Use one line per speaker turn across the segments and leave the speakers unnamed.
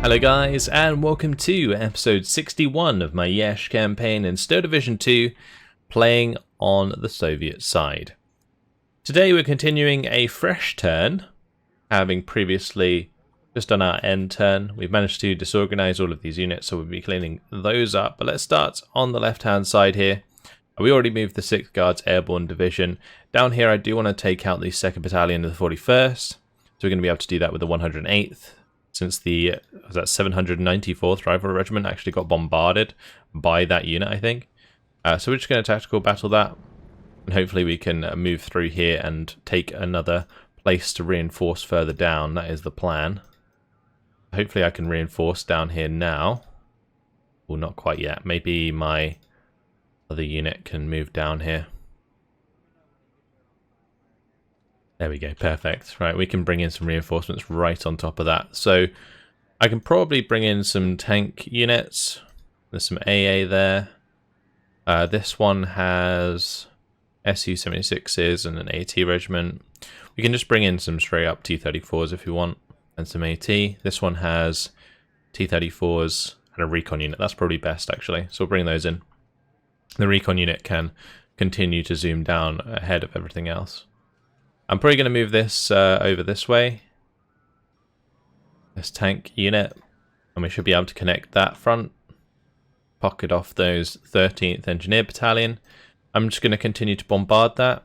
Hello guys, and welcome to episode 61 of my Yesh campaign in Stowe Division 2, playing on the Soviet side. Today we're continuing a fresh turn, having previously just done our end turn. We've managed to disorganize all of these units, so we'll be cleaning those up. But let's start on the left-hand side here. We already moved the 6th Guards Airborne Division. Down here I do want to take out the 2nd Battalion of the 41st, so we're going to be able to do that with the 108th. Since the 794th Rifle Regiment actually got bombarded by that unit, I think. So we're just going to tactical battle that, and hopefully we can move through here and take another place to reinforce further down. That is the plan. Hopefully I can reinforce down here now. Well, not quite yet. Maybe my other unit can move down here. There we go, perfect. Right, we can bring in some reinforcements right on top of that. So I can probably bring in some tank units. There's some AA there. This one has Su-76s and an AT regiment. We can just bring in some straight up T-34s if you want, and some AT. This one has T-34s and a recon unit. That's probably best actually, so we'll bring those in. The recon unit can continue to zoom down ahead of everything else. I'm probably going to move this over this way, this tank unit, and we should be able to connect that front, pocket off those 13th Engineer Battalion. I'm just going to continue to bombard that.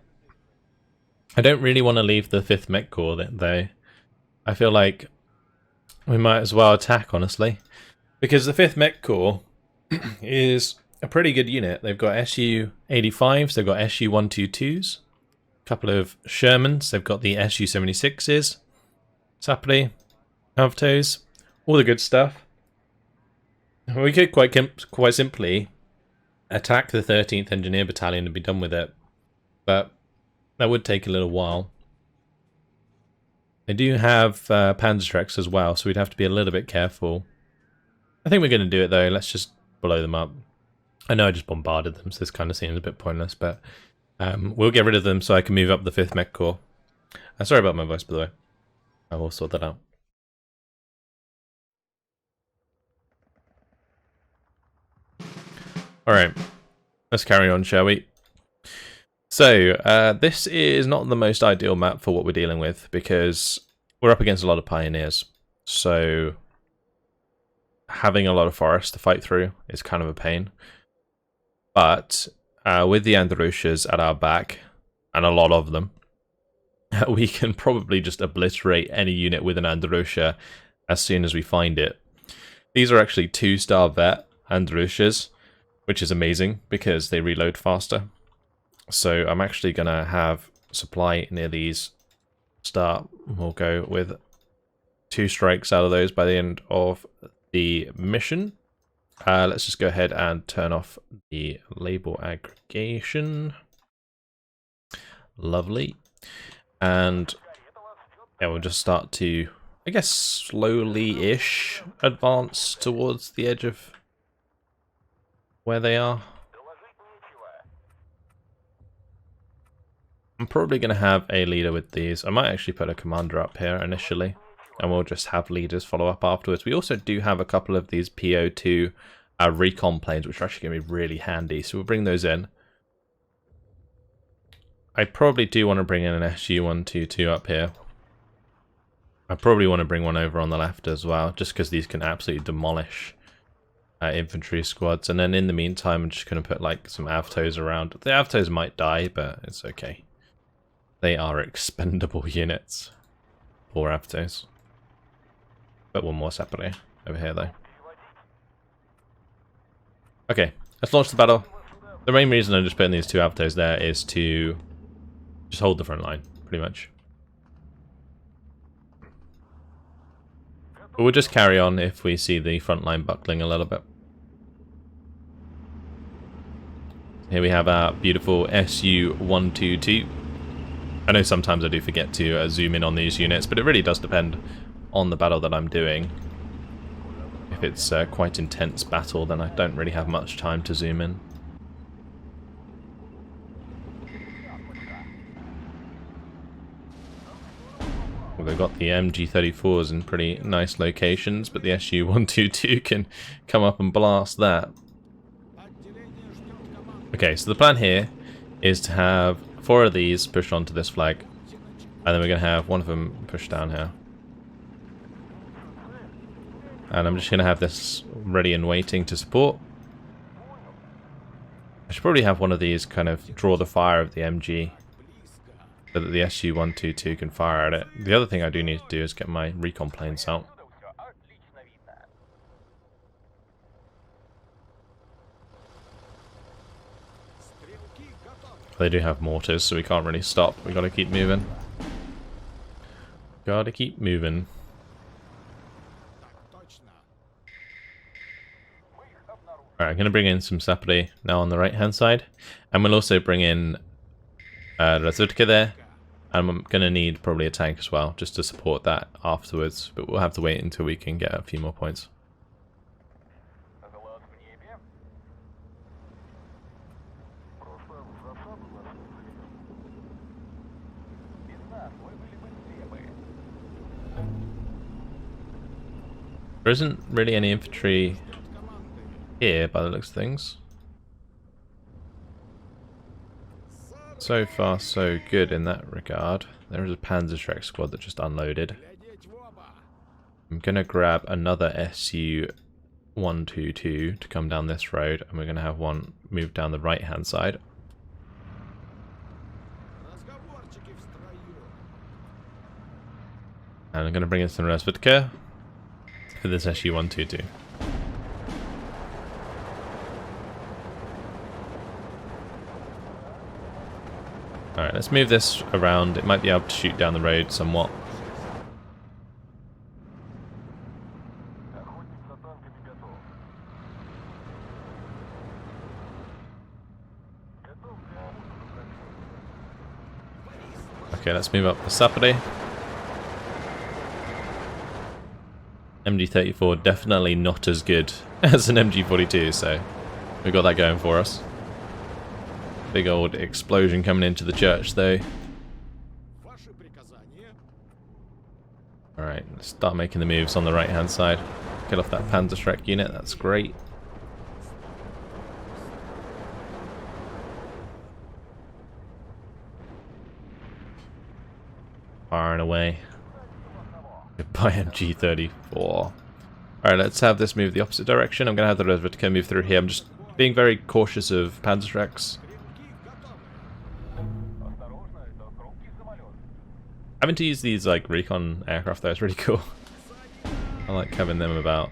I don't really want to leave the 5th Met Corps though. I feel like we might as well attack, honestly, because the 5th Met Corps is a pretty good unit. They've got Su-85s, they've got Su-122s. Couple of Shermans, they've got the Su-76s, Sapri, Avtos, all the good stuff. We could quite simply attack the 13th Engineer Battalion and be done with it, but that would take a little while. They do have Panzertrex as well, so we'd have to be a little bit careful. I think we're going to do it though. Let's just blow them up. I know I just bombarded them, so this kind of seems a bit pointless, but we'll get rid of them so I can move up the 5th Met Corps. Sorry about my voice, by the way. I will sort that out. Alright, let's carry on, shall we? So, this is not the most ideal map for what we're dealing with, because we're up against a lot of pioneers. So, having a lot of forest to fight through is kind of a pain. But with the Androshas at our back, and a lot of them, we can probably just obliterate any unit with an Androsha as soon as we find it. These are actually 2-star vet Androshas, which is amazing because they reload faster. So I'm actually going to have supply near these start. We'll go with 2 strikes out of those by the end of the mission. Let's just go ahead and turn off the label aggregation. Lovely. And yeah, we'll just start to, I guess, slowly-ish advance towards the edge of where they are. I'm probably going to have a leader with these. I might actually put a commander up here initially, and we'll just have leaders follow up afterwards. We also do have a couple of these PO2 recon planes, which are actually going to be really handy, so we'll bring those in. I probably do want to bring in an Su-122 up here. I probably want to bring one over on the left as well, just because these can absolutely demolish infantry squads. And then in the meantime, I'm just going to put like some Avtos around. The Avtos might die, but it's okay. They are expendable units. Poor Avtos. Put one more Sapri over here though. Okay, let's launch the battle. The main reason I'm just putting these 2 Avtos there is to just hold the front line, pretty much. But we'll just carry on if we see the front line buckling a little bit. Here we have our beautiful Su-122. I know sometimes I do forget to zoom in on these units, but it really does depend on the battle that I'm doing. If it's quite intense battle, then I don't really have much time to zoom in. Well, they've got the MG34s in pretty nice locations, but the SU-122 can come up and blast that. Okay, so the plan here is to have 4 of these push onto this flag, and then we're going to have one of them push down here. And I'm just going to have this ready and waiting to support. I should probably have one of these kind of draw the fire of the MG, so that the SU-122 can fire at it. The other thing I do need to do is get my recon planes out. They do have mortars, so we can't really stop. We gotta keep moving. Gotta keep moving. Alright, I'm gonna bring in some sapere now on the right hand side. And we'll also bring in Razudka there. And I'm gonna need probably a tank as well, just to support that afterwards. But we'll have to wait until we can get a few more points. There isn't really any infantry here by the looks of things. So far so good in that regard. There is a Panzerschreck squad that just unloaded. I'm going to grab another SU-122 to come down this road, and we're going to have one move down the right hand side. And I'm going to bring in some Razvedka for this SU-122. Alright, let's move this around. It might be able to shoot down the road somewhat. Okay, let's move up the sapere. MG34 definitely not as good as an MG42, so we've got that going for us. Big old explosion coming into the church though. Alright, let's start making the moves on the right hand side. Get off that Panzerschreck unit, that's great. Firing away. Goodbye MG34. Alright, let's have this move the opposite direction. I'm going to have the Razvedka move through here. I'm just being very cautious of Panzerschrecks. Having to use these like recon aircraft though is really cool. I like having them about.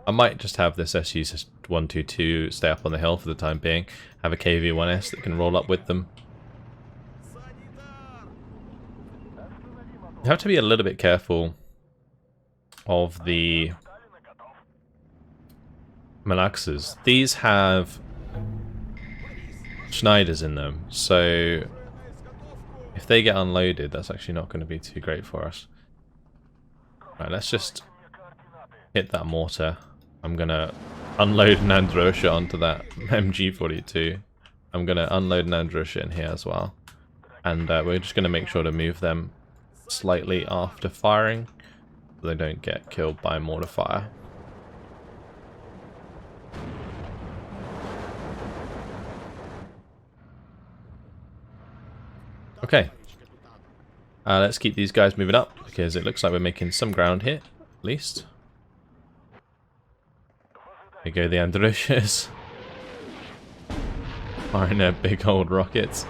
I might just have this SU-122 stay up on the hill for the time being. Have a KV-1S that can roll up with them. You have to be a little bit careful of the Malaxas. These have Schneiders in them, so if they get unloaded, that's actually not going to be too great for us. Right, let's just hit that mortar. I'm going to unload an Androsha onto that MG42. I'm going to unload an Androsha in here as well. And we're just going to make sure to move them slightly after firing so they don't get killed by mortar fire. Okay, let's keep these guys moving up because it looks like we're making some ground here, at least. There go the Androshas. Firing their big old rockets.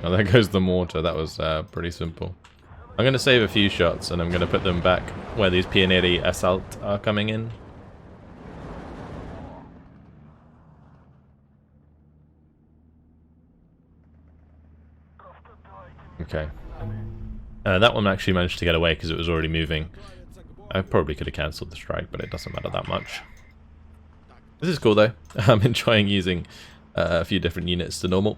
Oh, there goes the mortar. That was pretty simple. I'm going to save a few shots and I'm going to put them back where these Pionieri Assault are coming in. Okay. That one actually managed to get away because it was already moving. I probably could have cancelled the strike, but it doesn't matter that much. This is cool though. I'm enjoying using a few different units to normal.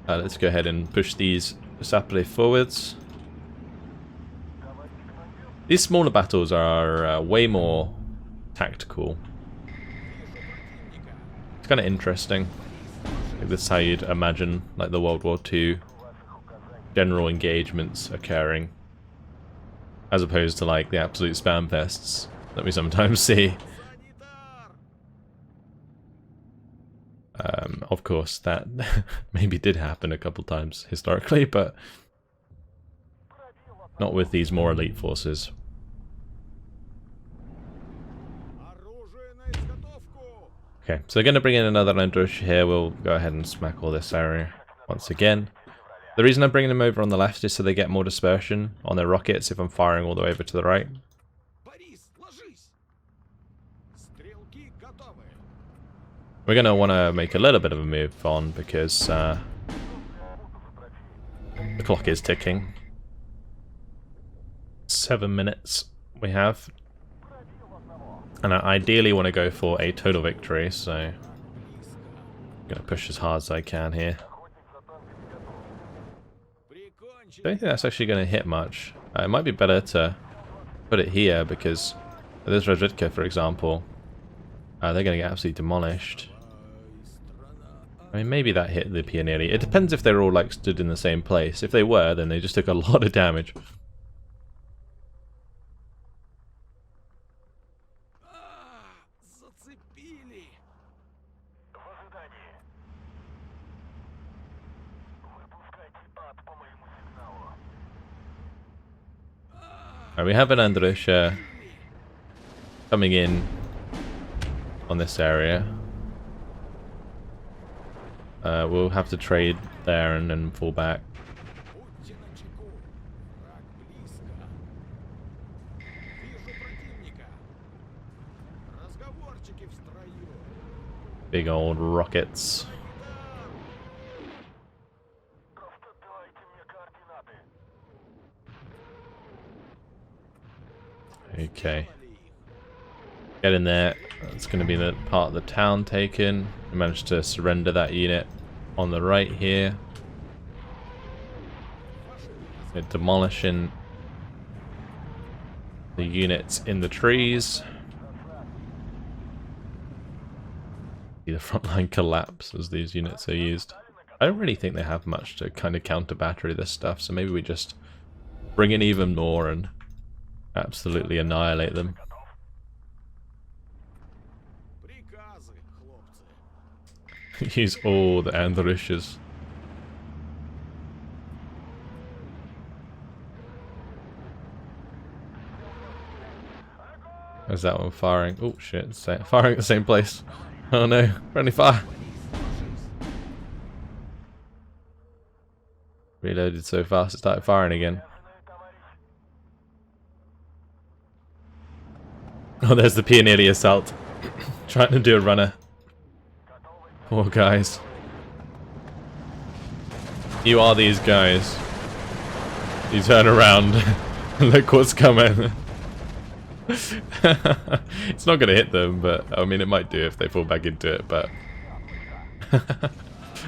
Let's go ahead and push these sapere forwards. These smaller battles are way more tactical. It's kind of interesting. Like, this is how you'd imagine like the World War II general engagements occurring, as opposed to like the absolute spam fests that we sometimes see. Of course, that maybe did happen a couple times historically, but not with these more elite forces. Okay, so they're going to bring in another Landrush here. We'll go ahead and smack all this area once again. The reason I'm bringing them over on the left is so they get more dispersion on their rockets if I'm firing all the way over to the right. We're going to want to make a little bit of a move on because the clock is ticking. 7 minutes we have. And I ideally want to go for a total victory, so I'm going to push as hard as I can here. I don't think that's actually going to hit much. It might be better to put it here because this Razvitka, for example, they're going to get absolutely demolished. I mean, maybe that hit the Pioneeri. It depends if they're all like stood in the same place. If they were, then they just took a lot of damage. We have an Andrusha coming in on this area. We'll have to trade there and then fall back. Big old rockets. Okay. Get in there. That's going to be the part of the town taken. We managed to surrender that unit on the right here. They're demolishing the units in the trees. See the front line collapse as these units are used. I don't really think they have much to kind of counter battery this stuff, so maybe we just bring in even more and absolutely annihilate them. Use all the Andrushas. Where's that one firing? Oh shit, firing at the same place. Oh no, friendly fire. Reloaded so fast it started firing again. Oh, there's the Pioneeri assault. Trying to do a runner. Poor guys. You are these guys. You turn around and look what's coming. It's not going to hit them, but I mean it might do if they fall back into it, but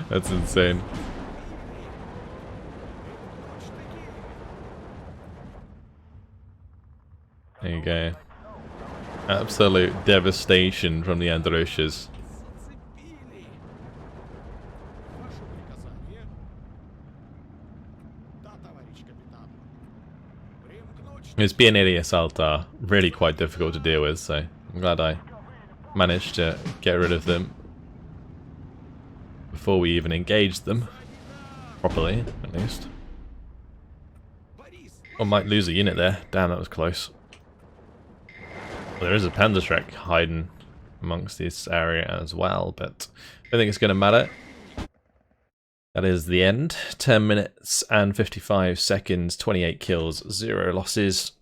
that's insane. There you go. Absolute devastation from the Andrushas. His Pioneeri assault are really quite difficult to deal with, so I'm glad I managed to get rid of them before we even engaged them properly, at least. I might lose a unit there. Damn, that was close. Well, there is a Panzerschreck hiding amongst this area as well, but I don't think it's going to matter. That is the end. 10 minutes and 55 seconds, 28 kills, 0 losses.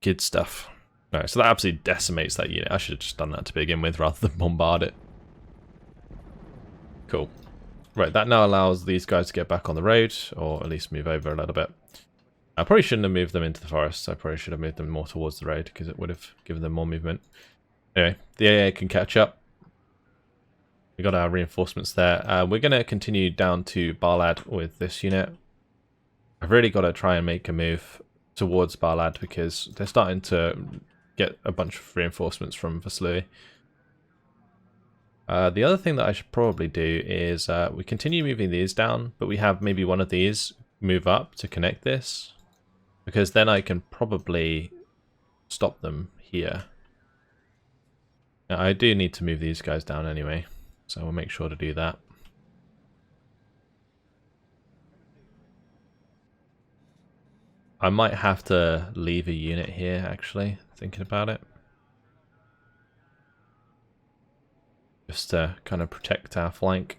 Good stuff. Alright, so that absolutely decimates that unit. I should have just done that to begin with rather than bombard it. Cool. Right, that now allows these guys to get back on the road, or at least move over a little bit. I probably shouldn't have moved them into the forest. I probably should have moved them more towards the road because it would have given them more movement. Anyway, the AA can catch up. We got our reinforcements there. We're going to continue down to Barlad with this unit. I've really got to try and make a move towards Barlad because they're starting to get a bunch of reinforcements from Vaslui. The other thing that I should probably do is we continue moving these down, but we have maybe one of these move up to connect this, because then I can probably stop them here. Now, I do need to move these guys down anyway, so we'll make sure to do that. I might have to leave a unit here, actually, thinking about it. Just to kind of protect our flank.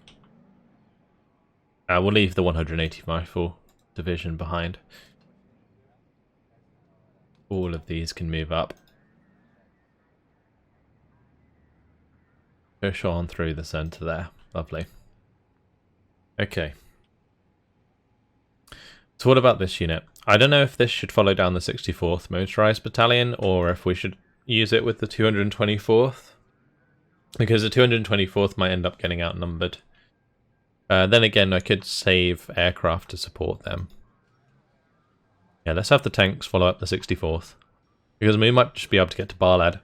We'll leave the 180 rifle division behind. All of these can move up. Push on through the center there. Lovely. Okay. So what about this unit? I don't know if this should follow down the 64th Motorized Battalion or if we should use it with the 224th. Because the 224th might end up getting outnumbered. Then again, I could save aircraft to support them. Yeah, let's have the tanks follow up the 64th. Because we might just be able to get to Barlad.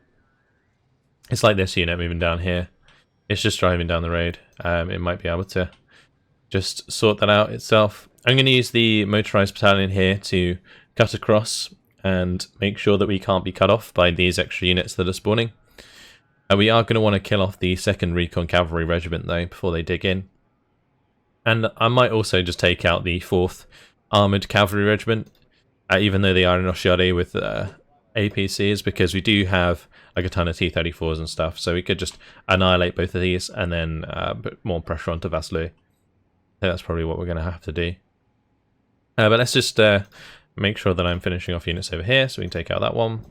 It's like this unit moving down here. It's just driving down the road. It might be able to just sort that out itself. I'm going to use the motorized battalion here to cut across and make sure that we can't be cut off by these extra units that are spawning. We are going to want to kill off the 2nd Recon Cavalry Regiment though before they dig in. And I might also just take out the 4th Armoured Cavalry Regiment, even though they are in Oshari with APCs, because we do have like a ton of T-34s and stuff, so we could just annihilate both of these and then put more pressure onto Vaslui. I think that's probably what we're going to have to do. But let's just make sure that I'm finishing off units over here, so we can take out that one.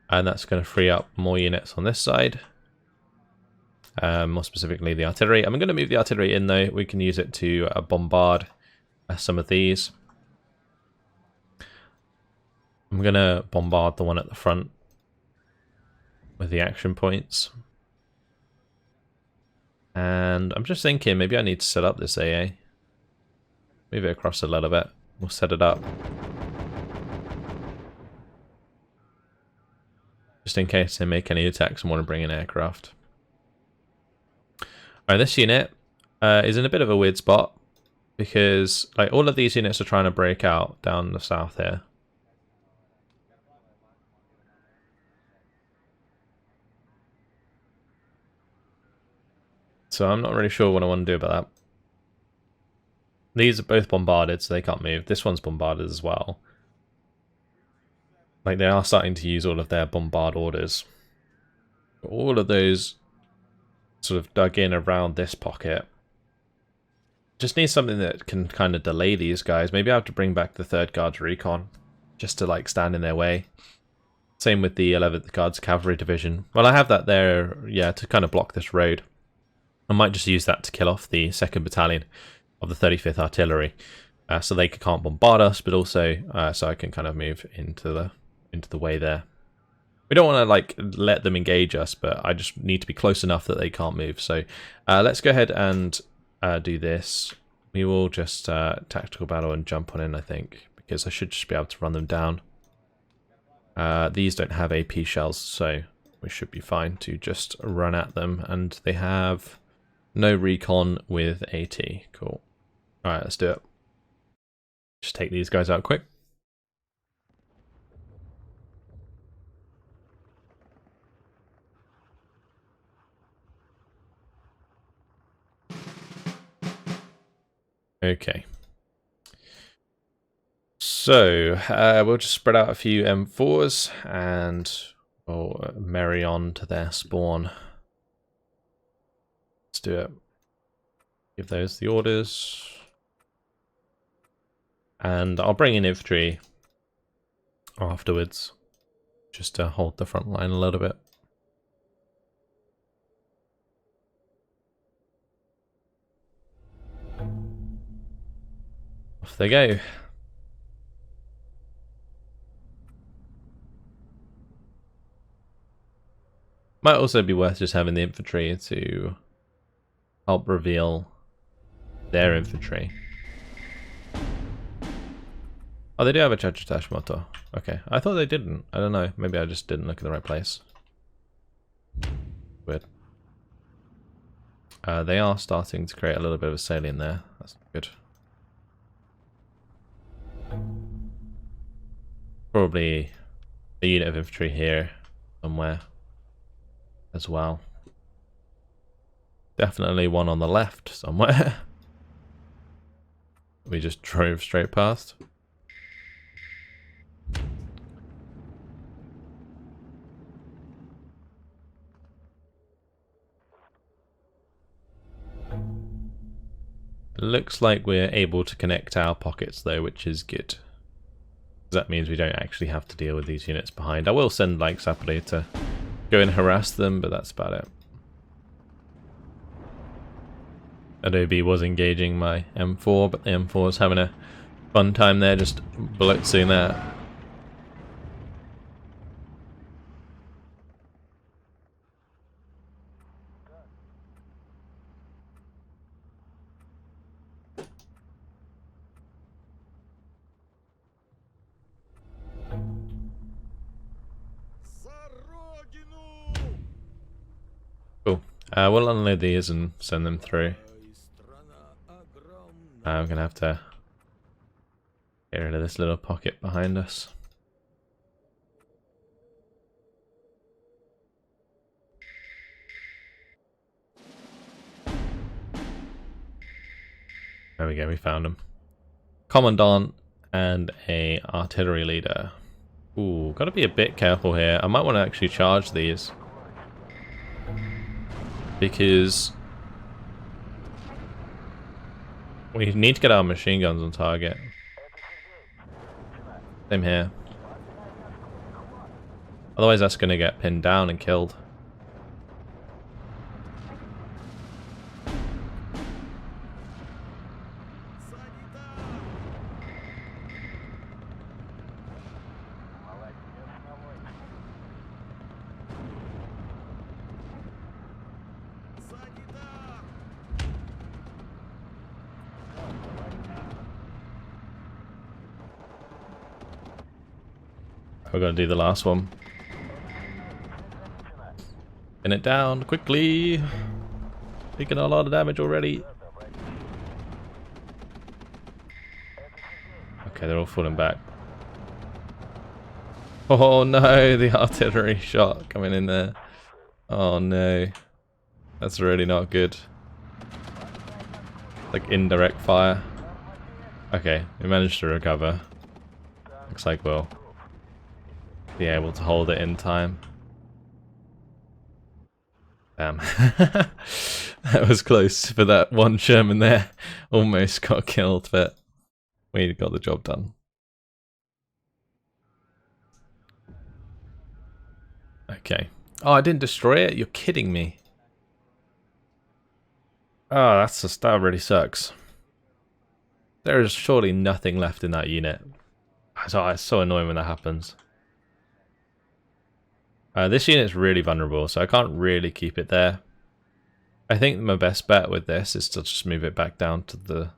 And that's going to free up more units on this side. More specifically the artillery. I'm going to move the artillery in though. We can use it to bombard some of these. I'm going to bombard the one at the front with the action points. And I'm just thinking maybe I need to set up this AA. Move it across a little bit. We'll set it up. Just in case they make any attacks and want to bring in aircraft. Alright, this unit is in a bit of a weird spot. Because like all of these units are trying to break out down the south here. So I'm not really sure what I want to do about that. These are both bombarded, so they can't move. This one's bombarded as well. Like, they are starting to use all of their bombard orders. All of those sort of dug in around this pocket. Just need something that can kind of delay these guys. Maybe I have to bring back the 3rd Guards Recon, just to, like, stand in their way. Same with the 11th Guards Cavalry Division. Well, I have that there, yeah, to kind of block this road. I might just use that to kill off the 2nd Battalion of the 35th Artillery. So they can't bombard us, but also so I can kind of move into the way there. We don't want to like let them engage us, but I just need to be close enough that they can't move. So let's go ahead and do this. We will just tactical battle and jump on in, I think, because I should just be able to run them down. These don't have AP shells, so we should be fine to just run at them. And they have no recon with AT. Cool. Alright, let's do it. Just take these guys out quick. Okay. So, we'll just spread out a few M4s and we'll marry on to their spawn. Let's do it. Give those the orders. And I'll bring in infantry afterwards, just to hold the front line a little bit. Off they go. Might also be worth just having the infantry to help reveal their infantry. Oh, they do have a Chachitash motor. Okay, I thought they didn't. I don't know. Maybe I just didn't look in the right place. Weird. They are starting to create a little bit of a salient there. That's good. Probably a unit of infantry here somewhere as well. Definitely one on the left somewhere. We just drove straight past. Looks like we're able to connect our pockets though, which is good. That means we don't actually have to deal with these units behind. I will send like Sapoli to go and harass them, but that's about it. Adobe was engaging my M4, but the M4 is having a fun time there, just blitzing that. Cool. We'll unload these and send them through. I'm gonna have to get rid of this little pocket behind us. There we go, we found them. Commandant and a artillery leader. Ooh, gotta be a bit careful here. I might want to actually charge these. Because we need to get our machine guns on target. Same here. Otherwise that's going to get pinned down and killed. We're going to do the last one. Pin it down quickly. Taking a lot of damage already. Okay, they're all falling back. Oh no, the artillery shot coming in there. Oh no. That's really not good. Like indirect fire. Okay, we managed to recover. Looks like we'll be able to hold it in time. Damn. That was close for that one Sherman there. Almost got killed, but we got the job done. Okay. Oh, I didn't destroy it? You're kidding me. Oh, that's just, that really sucks. There is surely nothing left in that unit. It's so annoying when that happens. This unit's really vulnerable, so I can't really keep it there. I think my best bet with this is to just move it back down to the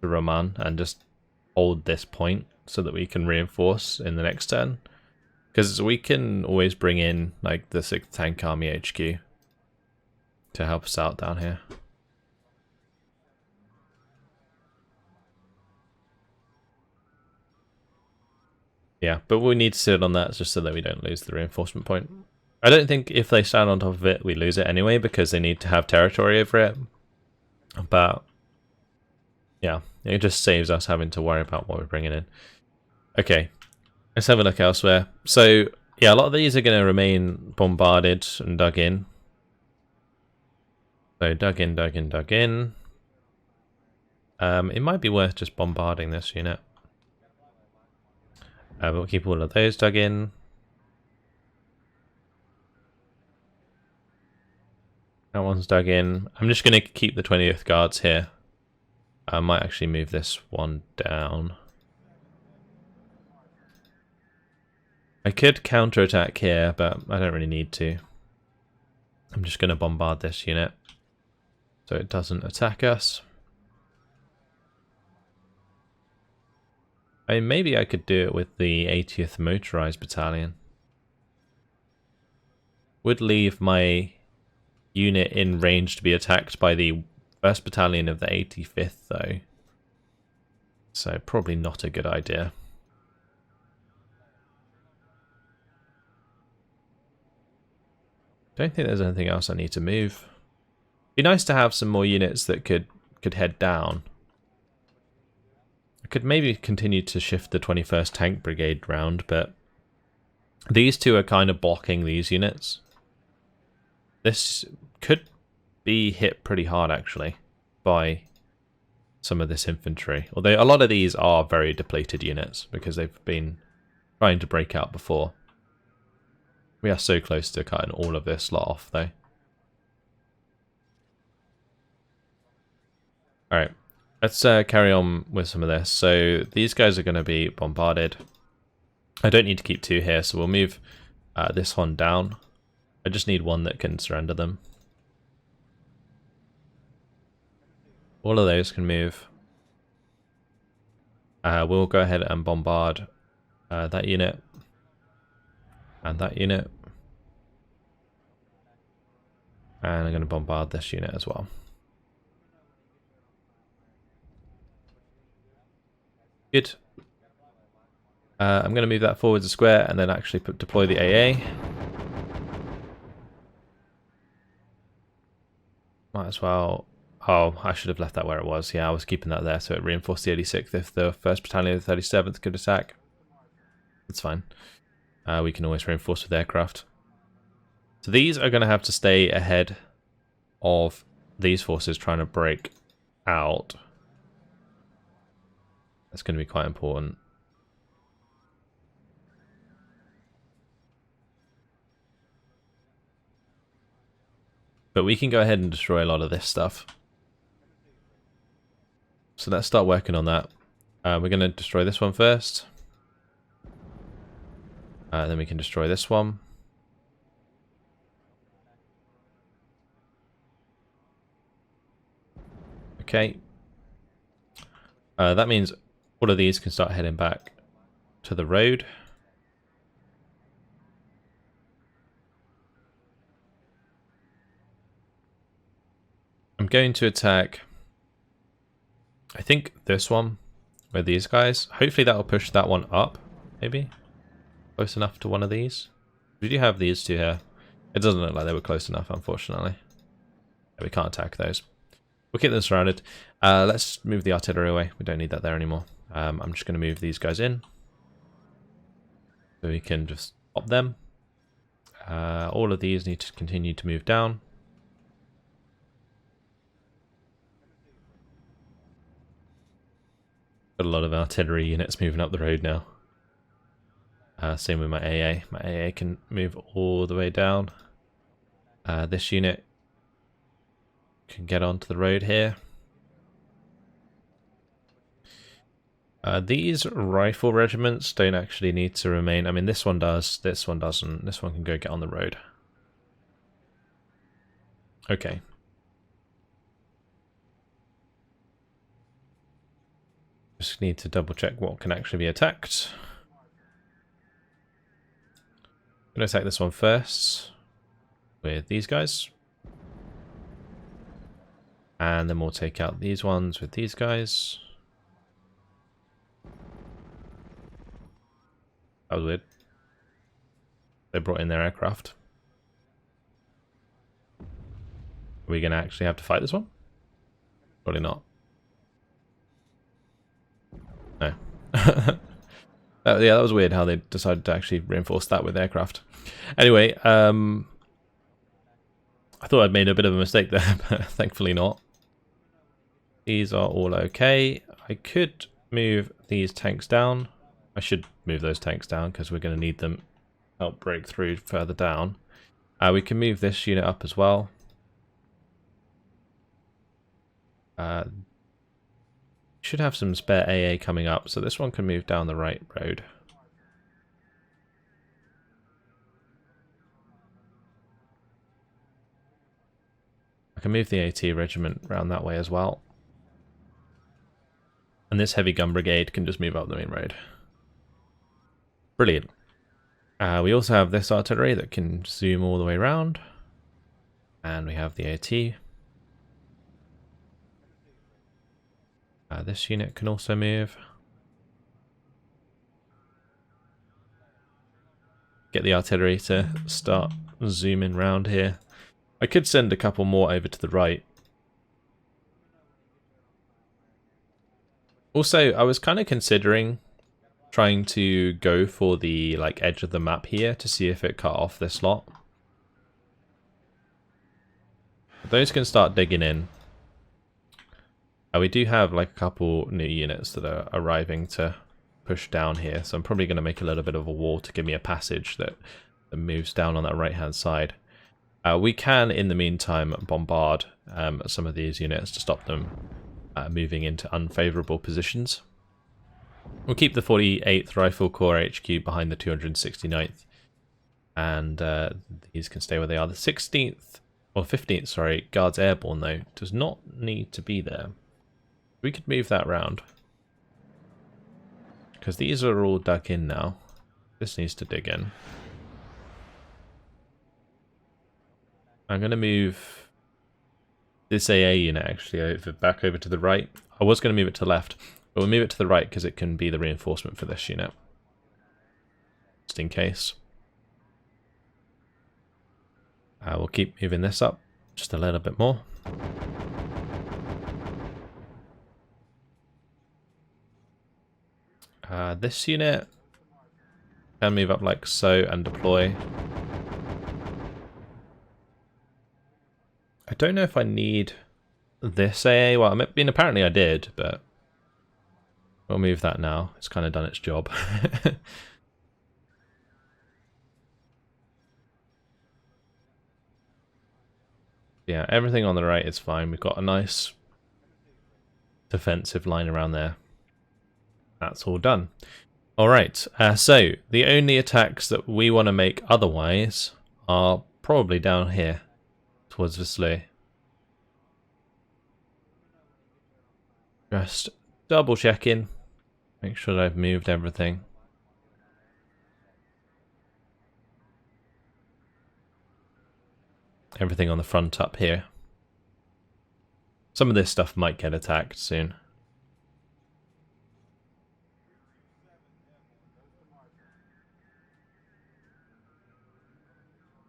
Roman and just hold this point so that we can reinforce in the next turn. Because we can always bring in like the 6th Tank Army HQ to help us out down here. Yeah, but we need to sit on that just so that we don't lose the reinforcement point. I don't think if they stand on top of it, we lose it anyway, because they need to have territory over it. But yeah, it just saves us having to worry about what we're bringing in. Okay, let's have a look elsewhere. So yeah, a lot of these are going to remain bombarded and dug in. So dug in, dug in, dug in. It might be worth just bombarding this unit. But we'll keep all of those dug in. That one's dug in. I'm just going to keep the 20th Guards here. I might actually move this one down. I could counterattack here, but I don't really need to. I'm just going to bombard this unit so it doesn't attack us. I mean, maybe I could do it with the 80th Motorized Battalion. Would leave my unit in range to be attacked by the 1st Battalion of the 85th, though. So probably not a good idea. Don't think there's anything else I need to move. Be nice to have some more units that could head down. I could maybe continue to shift the 21st Tank Brigade round, but these two are kind of blocking these units. This could be hit pretty hard, actually, by some of this infantry. Although a lot of these are very depleted units, because they've been trying to break out before. We are so close to cutting all of this lot off, though. Alright, let's carry on with some of this. So these guys are going to be bombarded. I don't need to keep two here, so we'll move this one down. I just need one that can surrender them. All of those can move. We'll go ahead and bombard that unit. And that unit. And I'm going to bombard this unit as well. Good. I'm going to move that forwards a square and then actually deploy the AA. Might as well... Oh, I should have left that where it was. Yeah, I was keeping that there so it reinforced the 86th if the 1st Battalion of the 37th could attack. It's fine. We can always reinforce with aircraft. So these are going to have to stay ahead of these forces trying to break out. That's going to be quite important. But we can go ahead and destroy a lot of this stuff. So let's start working on that. We're going to destroy this one first. Then we can destroy this one. Okay. That means all of these can start heading back to the road. I'm going to attack, I think, this one with these guys. Hopefully that will push that one up, maybe. Close enough to one of these. We do have these two here. It doesn't look like they were close enough, unfortunately. We can't attack those. We'll keep them surrounded. Let's move the artillery away. We don't need that there anymore. I'm just going to move these guys in. So we can just pop them. All of these need to continue to move down. Got a lot of artillery units moving up the road now. Same with my AA. My AA can move all the way down. This unit can get onto the road here. These rifle regiments don't actually need to remain. I mean, this one does, this one doesn't. This one can go get on the road. Okay. Just need to double check what can actually be attacked. I'm going to attack this one first with these guys. And then we'll take out these ones with these guys. That was weird. They brought in their aircraft. Are we going to actually have to fight this one? Probably not. No. Yeah, that was weird how they decided to actually reinforce that with aircraft. Anyway, I thought I'd made a bit of a mistake there, but thankfully not. These are all okay. I could move these tanks down. I should move those tanks down because we're going to need them to help break through further down. We can move this unit up as well. Should have some spare AA coming up, so this one can move down the right road. I can move the AT regiment around that way as well. And this heavy gun brigade can just move up the main road. Brilliant. We also have this artillery that can zoom all the way around. And we have the AT. This unit can also move. Get the artillery to start zooming round here. I could send a couple more over to the right. Also, I was kind of considering trying to go for the edge of the map here to see if it cut off this lot. Those can start digging in. We do have a couple new units that are arriving to push down here, so I'm probably going to make a little bit of a wall to give me a passage that moves down on that right hand side. We can in the meantime bombard some of these units to stop them moving into unfavourable positions. We'll keep the 48th Rifle Corps HQ behind the 269th, and these can stay where they are. The 16th, or 15th, sorry, Guards Airborne though, does not need to be there. We could move that round, because these are all dug in now. This needs to dig in. I'm going to move this AA unit actually back over to the right. I was going to move it to the left, but we'll move it to the right because it can be the reinforcement for this unit. Just in case. We'll keep moving this up just a little bit more. This unit can move up like so and deploy. I don't know if I need this AA. Well, I mean, apparently I did, but we'll move that now. It's kind of done its job. Yeah, everything on the right is fine. We've got a nice defensive line around there. That's all done. Alright, so the only attacks that we want to make otherwise are probably down here towards Visley. Just double checking, make sure that I've moved everything. Everything on the front up here. Some of this stuff might get attacked soon.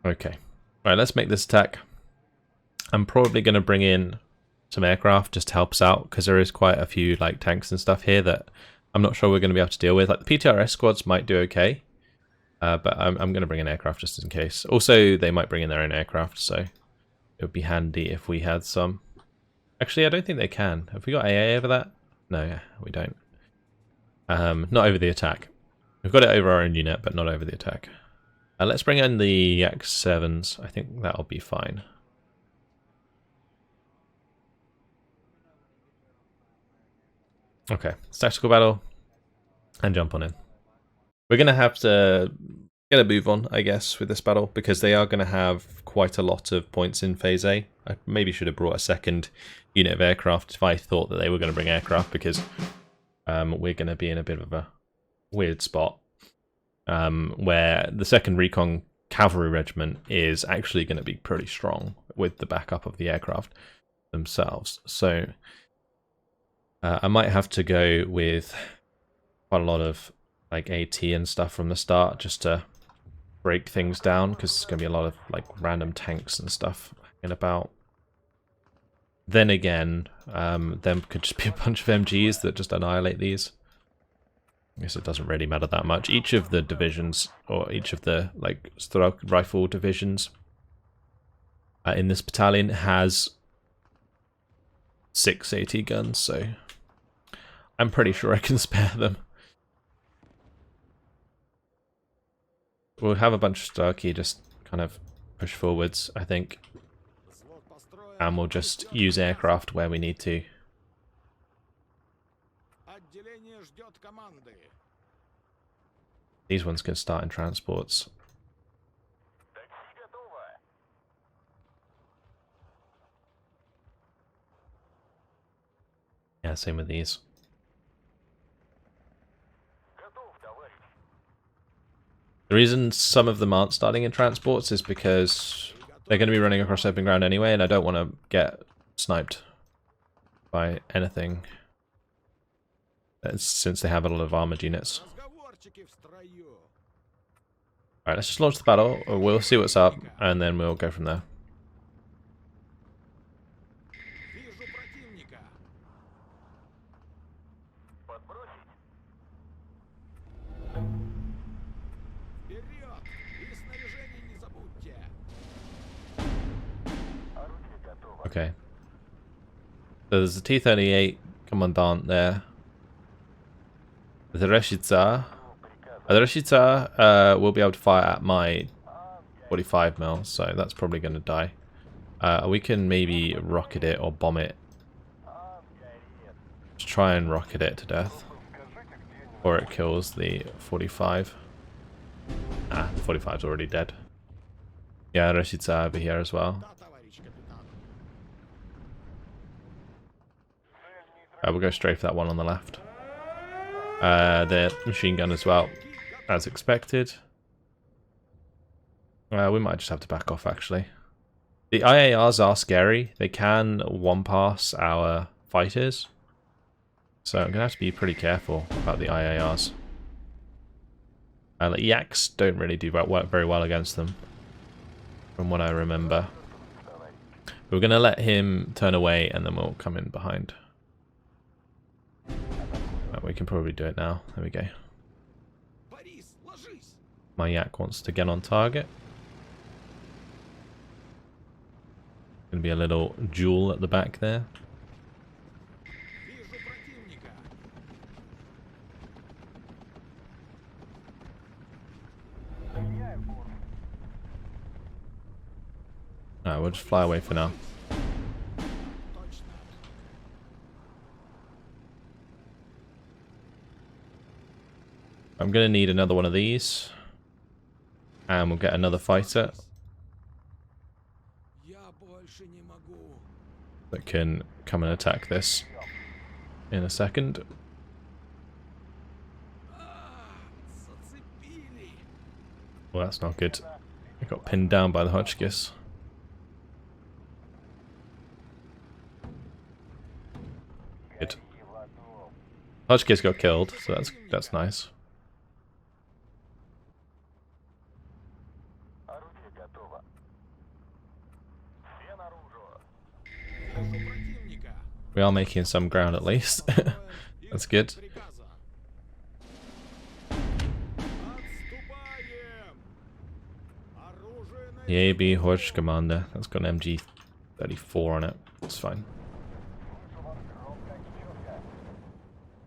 Okay, right, let's make this attack. I'm probably going to bring in some aircraft just to help us out, because there is quite a few tanks and stuff here that I'm not sure we're going to be able to deal with. The PTRS squads might do okay, but I'm going to bring in aircraft just in case. Also, they might bring in their own aircraft, so it would be handy if we had some. Actually, I don't think they can. Have we got AA over that? No, we don't. Not over the attack. We've got it over our own unit, but not over the attack. Let's bring in the X7s. I think that'll be fine. Okay, tactical battle, and jump on in. We're going to have to get a move on, I guess, with this battle, because they are going to have quite a lot of points in Phase A. I maybe should have brought a second unit of aircraft if I thought that they were going to bring aircraft, because we're going to be in a bit of a weird spot. Where the 2nd Recon Cavalry Regiment is actually going to be pretty strong with the backup of the aircraft themselves. So I might have to go with quite a lot of AT and stuff from the start just to break things down, because there's going to be a lot of random tanks and stuff hanging about. Then again, them could just be a bunch of MGs that just annihilate these. I guess it doesn't really matter that much. Each of the divisions, or each of the rifle divisions in this battalion has 6 AT guns, so I'm pretty sure I can spare them. We'll have a bunch of Starkey just kind of push forwards, I think. And we'll just use aircraft where we need to. These ones can start in transports. Yeah, same with these. The reason some of them aren't starting in transports is because they're going to be running across open ground anyway, and I don't want to get sniped by anything since they have a lot of armored units. Alright, let's just launch the battle. We'll see what's up, and then we'll go from there. Okay. So there's a T-38 Commandant there. The Reshica. The Reshica will be able to fire at my 45mm, so that's probably going to die. We can maybe rocket it or bomb it. Just try and rocket it to death. Or it kills the 45. Ah, the 45's already dead. Yeah, Reshica over here as well. We'll go straight for that one on the left. The machine gun as well, as expected. We might just have to back off, actually. The IARs are scary. They can one-pass our fighters. So I'm going to have to be pretty careful about the IARs. The Yaks don't really do work very well against them, from what I remember. We're going to let him turn away, and then we'll come in behind. We can probably do it now. There we go. My Yak wants to get on target. Gonna be a little duel at the back there. Alright, we'll just fly away for now. I'm going to need another one of these. And we'll get another fighter that can come and attack this in a second. Well, that's not good. I got pinned down by the Hotchkiss. Good. Hotchkiss got killed, so that's nice. We are making some ground at least. That's good. The AB Horch Commander. That's got an MG34 on it. It's fine.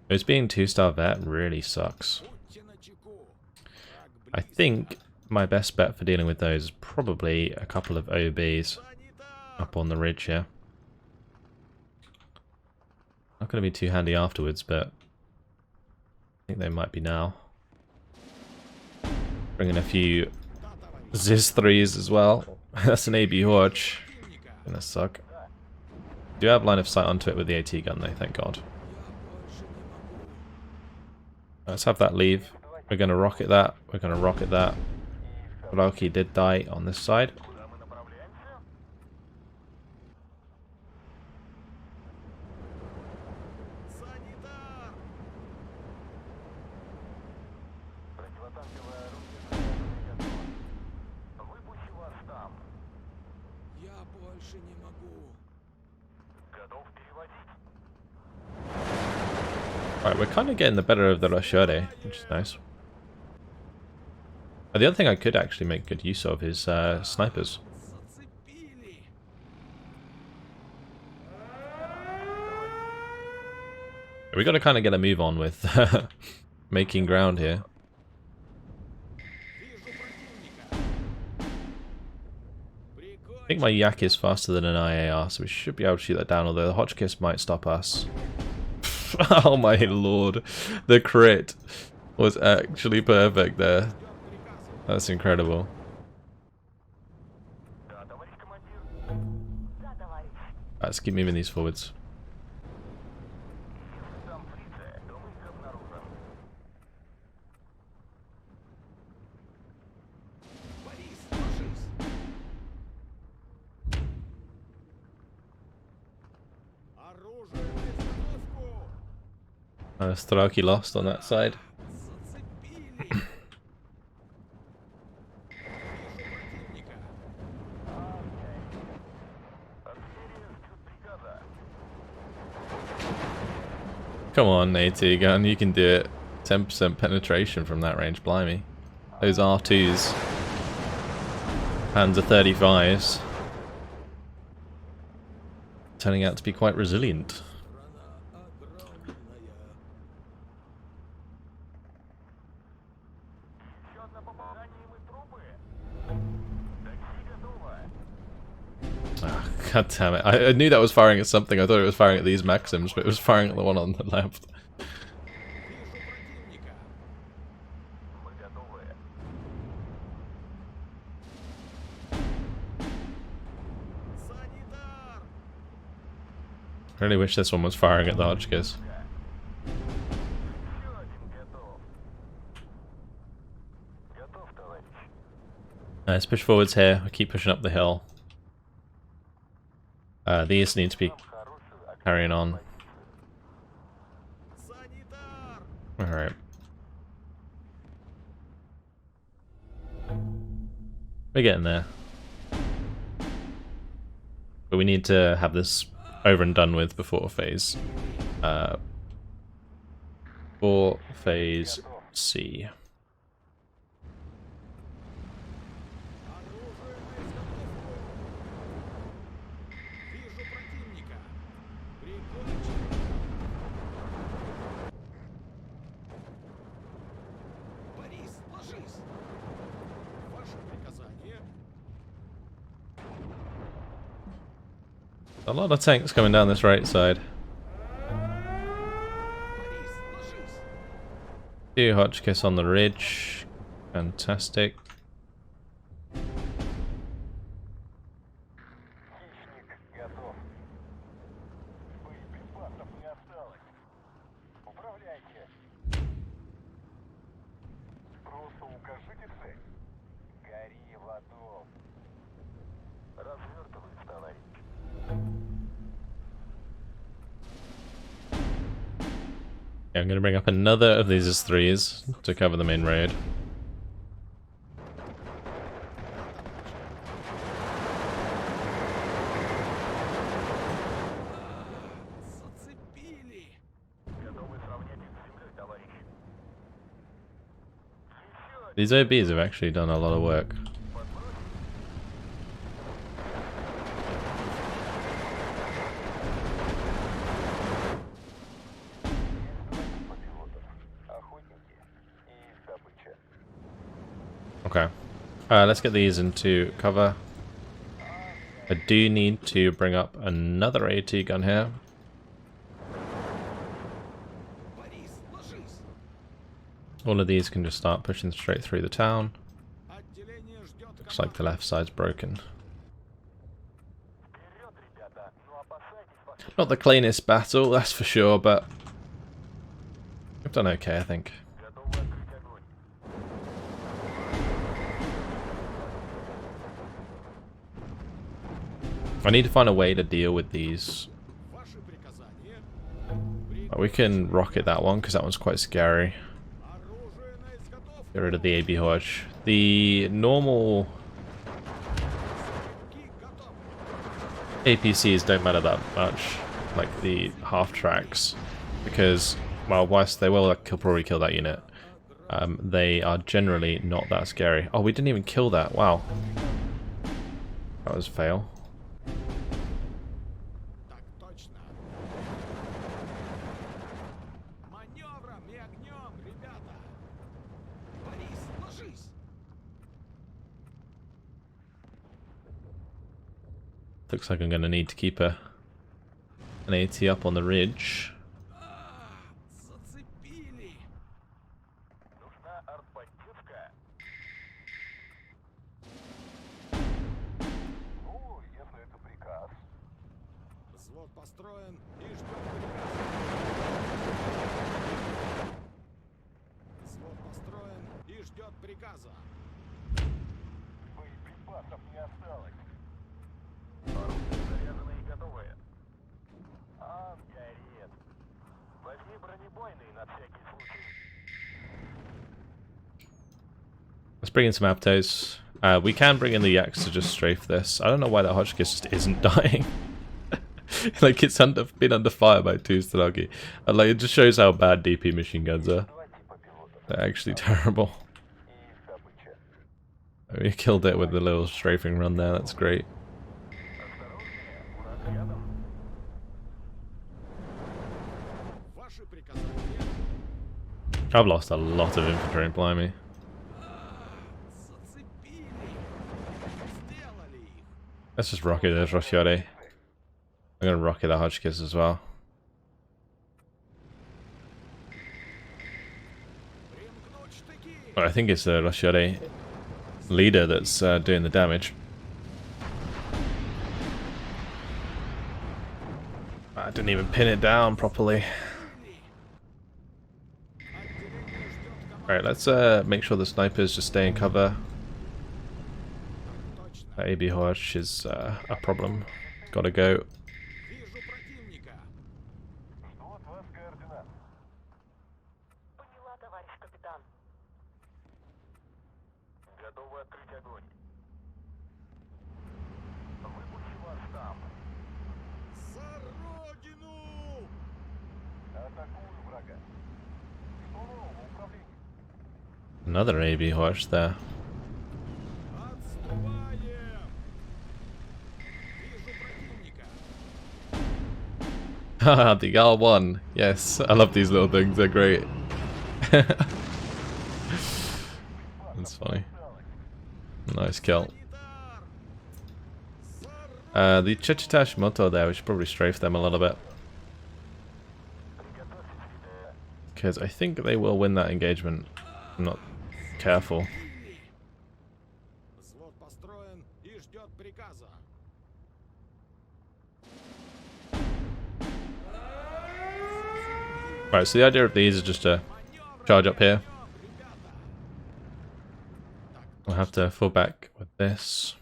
Those being 2-star vet really sucks. I think my best bet for dealing with those is probably a couple of OBs up on the ridge here. Not going to be too handy afterwards, but I think they might be now. Bringing a few Ziz 3s as well. That's an AB Horch. Gonna suck. Do have line of sight onto it with the AT gun though, thank God. Let's have that leave. We're gonna rocket that. We're gonna rocket that. Rocky did die on this side. Right, we're kind of getting the better of the Roshore, which is nice. The other thing I could actually make good use of is snipers. We got to kind of get a move on with making ground here. I think my Yak is faster than an IAR, so we should be able to shoot that down, although the Hotchkiss might stop us. Oh my lord, the crit was actually perfect there. That's incredible. Let's keep moving these forwards. Straki lost on that side. Come on, AT gun, you can do it. 10% penetration from that range, blimey. Those R2s. Panzer 35s. Turning out to be quite resilient. Oh, God damn it. I knew that was firing at something. I thought it was firing at these Maxims, but it was firing at the one on the left. I really wish this one was firing at the Hotchkiss. Let's push forwards here. I keep pushing up the hill. These need to be carrying on. Alright. We're getting there. But we need to have this over and done with before phase C. A lot of tanks coming down this right side. Two Hotchkiss on the ridge. Fantastic. Yeah, I'm going to bring up another of these as 3s to cover the main road. These OBs have actually done a lot of work. Okay, let's get these into cover. I do need to bring up another AT gun here. All of these can just start pushing straight through the town. Looks like the left side's broken. Not the cleanest battle, that's for sure, but we've done okay, I think. I need to find a way to deal with these. We can rocket that one because that one's quite scary. Get rid of the AB Hodge. The normal APCs don't matter that much, like the half tracks, because, well, whilst they will probably kill that unit, they are generally not that scary. Oh, we didn't even kill that. Wow. That was a fail. Looks like I'm going to need to keep an AT up on the ridge. Let's bring in some Aptos. We can bring in the Yaks to just strafe this. I don't know why that Hotchkiss just isn't dying. Like, it's been under fire by 2 Stanagi. And like, it just shows how bad DP machine guns are. They're actually terrible. We killed it with the little strafing run there, that's great. I've lost a lot of infantry, blimey. Let's just rocket those Roscioli. I'm gonna rocket the Hotchkiss as well. Well, I think it's the Roscioli leader that's doing the damage. I didn't even pin it down properly. Alright, let's make sure the snipers just stay in cover. That AB Horch is a problem. Gotta go. Another AB horse there. Haha, the Gal won. Yes, I love these little things, they're great. That's funny. Nice kill. The Chichitash Moto there, we should probably strafe them a little bit. Because I think they will win that engagement. I'm not careful. Right, so the idea of these is just to charge up here. We'll have to fall back with this.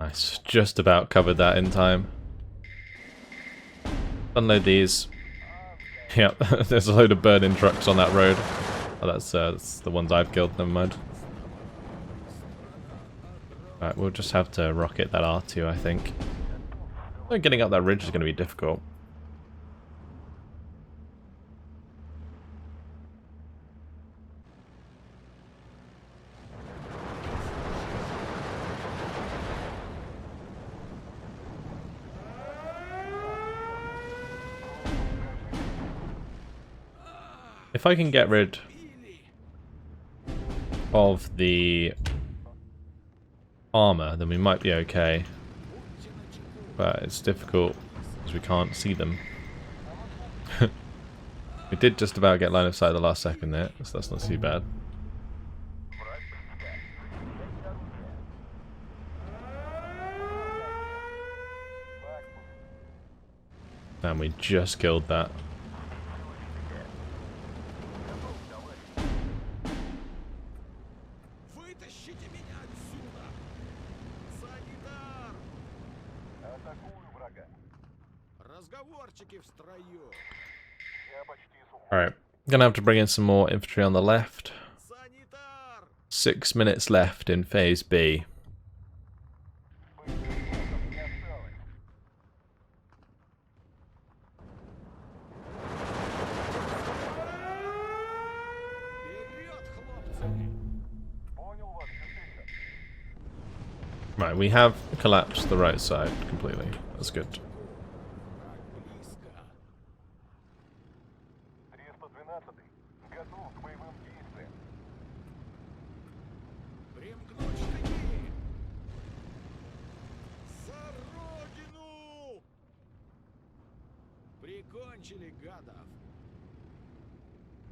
Nice, just about covered that in time. Unload these. Yep, there's a load of burning trucks on that road. Oh, that's the ones I've killed, never mind. Right, we'll just have to rocket that R2, I think. Getting up that ridge is going to be difficult. If I can get rid of the armor, then we might be okay. But it's difficult because we can't see them. We did just about get line of sight at the last second there, so that's not too bad. Damn, we just killed that. Alright, gonna have to bring in some more infantry on the left. 6 minutes left in phase B. Right, we have collapsed the right side completely. That's good.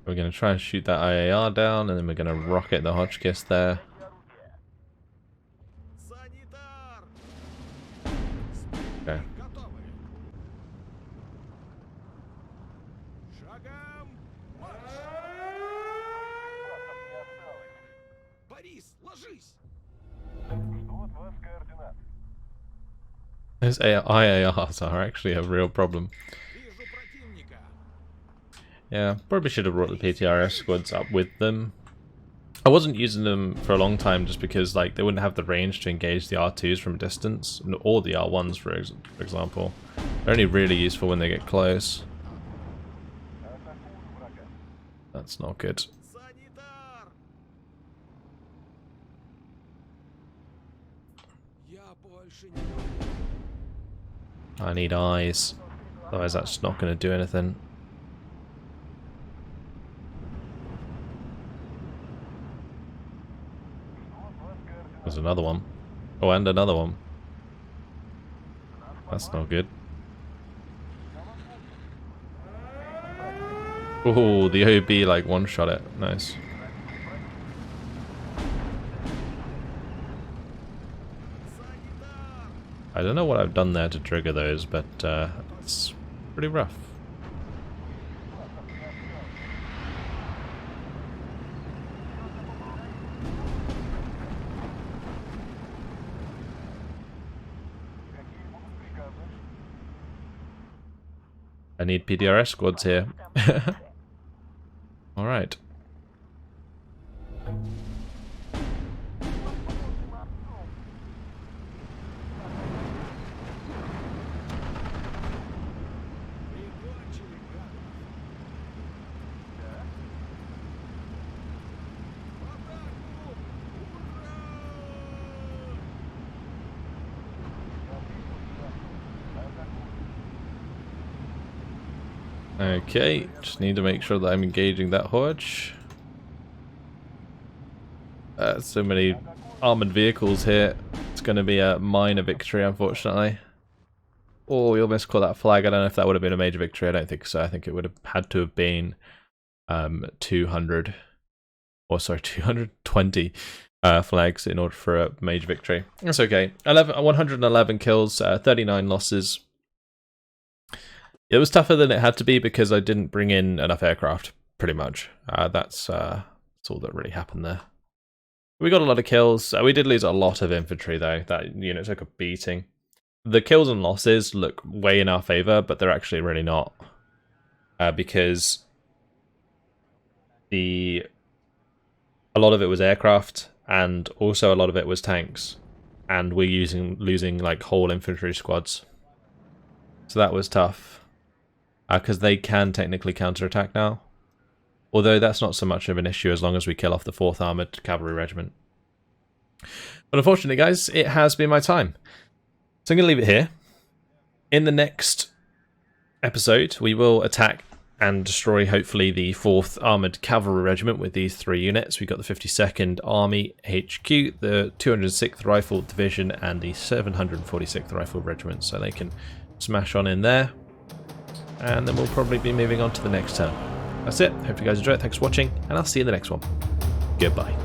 We're going to try and shoot that IAR down, and then we're going to rocket the Hotchkiss there. Okay. Those IARs are actually a real problem. Yeah, probably should have brought the PTRS squads up with them. I wasn't using them for a long time just because like they wouldn't have the range to engage the R2s from a distance, or the R1s for example. They're only really useful when they get close. That's not good. I need eyes, otherwise that's not going to do anything. There's another one. Oh, and another one. That's not good. Oh, the OB like one-shot it. Nice. I don't know what I've done there to trigger those, but it's pretty rough. I need PDRS squads here. Alright. Okay, just need to make sure that I'm engaging that Hodge. So many armoured vehicles here. It's going to be a minor victory, unfortunately. Oh, we almost caught that flag. I don't know if that would have been a major victory. I don't think so. I think it would have had to have been 200, or sorry, 220 flags in order for a major victory. That's okay. 111 kills, 39 losses. It was tougher than it had to be because I didn't bring in enough aircraft, pretty much. That's all that really happened there. We got a lot of kills. We did lose a lot of infantry, though. That unit took a beating. The kills and losses look way in our favour, but they're actually really not. Because a lot of it was aircraft, and also a lot of it was tanks. And we're losing like whole infantry squads. So that was tough. Because they can technically counterattack now. Although that's not so much of an issue as long as we kill off the 4th Armoured Cavalry Regiment. But unfortunately, guys, it has been my time. So I'm going to leave it here. In the next episode, we will attack and destroy, hopefully, the 4th Armoured Cavalry Regiment with these 3 units. We've got the 52nd Army HQ, the 206th Rifle Division, and the 746th Rifle Regiment. So they can smash on in there. And then we'll probably be moving on to the next turn. That's it. Hope you guys enjoyed. Thanks for watching, and I'll see you in the next one. Goodbye.